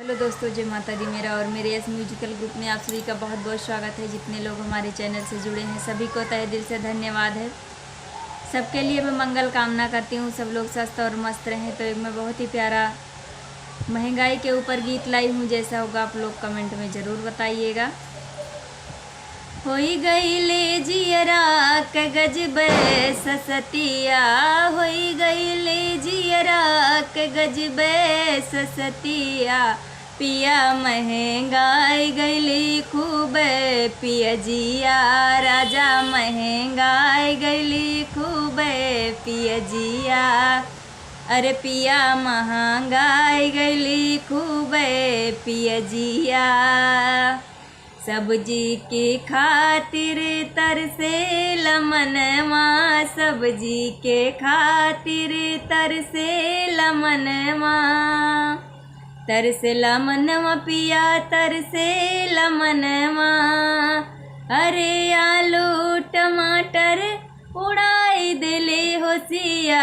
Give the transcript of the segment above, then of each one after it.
Hello दोस्तों, जय माता दी। मेरा और मेरे यस म्यूजिकल ग्रुप में आप सभी का बहुत बहुत स्वागत है। जितने लोग हमारे चैनल से जुड़े हैं सभी को तहे दिल से धन्यवाद है। सबके लिए मैं मंगल कामना करती हूँ, सब लोग स्वस्थ और मस्त रहें। तो एक मैं बहुत ही प्यारा महंगाई के ऊपर गीत लाई हूँ, जैसा होगा आप लोग कमेंट में ज़रूर बताइएगा। होई गई ले जियरा के गजबे ससतिया, होई गई ले जियरा के गजबे ससतिया, पिया महंगाई गईली खूबे पिया जिया, राजा महंगाई गईली खूबे पिया जिया, अरे पिया महंगाई गईली खूबे पिया जिया। सब्जी के खातिर तरसे लमनवा, सब्जी के खातिर तरसे लमनवा, तरसे लमनवा पिया तरसे लमनवा, अरे आलू टमाटर उड़ाई दिले होशिया,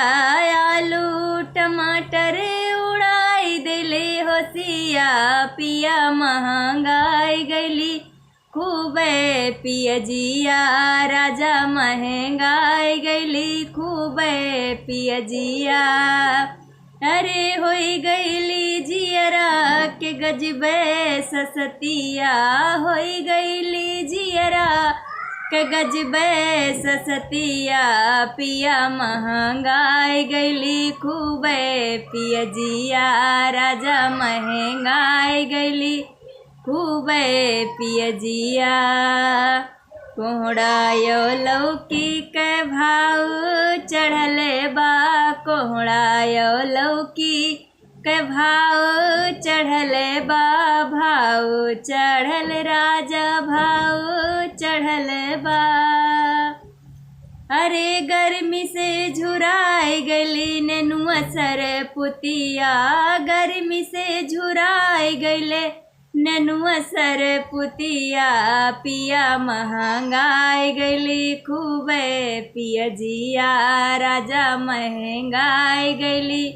आलू टमाटर उड़ाई दिले होशिया, पिया महंगाई गईली खूबे पिया जिया, राजा महंगाई गईली खूबे पिया जिया, अरे होई गईली जियरा के गजबे ससतिया, होई गईली जियरा के गजबे ससतिया, पिया महंगाई गईली खूबे पिया जिया, राजा महंगाई गईली खूबे पिया जिया। कोहड़ायो लौकी के भाव चढ़ले बा, कोहड़ायो लौकी के भाव चढ़ले बा, भाव चढ़ल राजा भाव चढ़ल बा, अरे गर्मी से झुराई गईली नेनुआ सर पुतिया, गर्मी से झुराई गईले नेनुआ सर पुतिया, पिया महंगाई गईली खूबे पिया जिया, राजा महंगाई गईली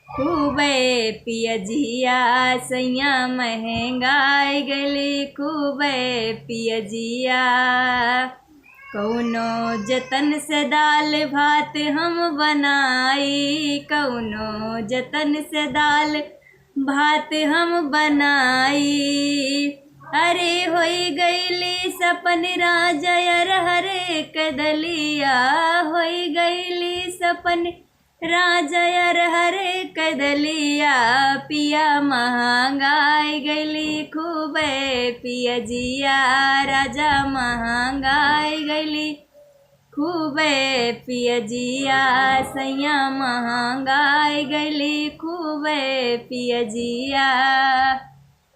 खूबे पिया जिया, सैया महंगाई गईली खूबे पिया जिया। कौनो जतन से दाल भात हम बनाई, कौनो जतन से दाल भात हम बनाई, अरे होई गईली सपन राजा हरे कदलिया, होई गईली सपन राजा हरे कदलिया, पिया महंगाई गईली खूबे पिया जिया, राजा महंगाई गईली खूबे पिया जिया, सैया महंगाई गईली खूबे पिया जिया।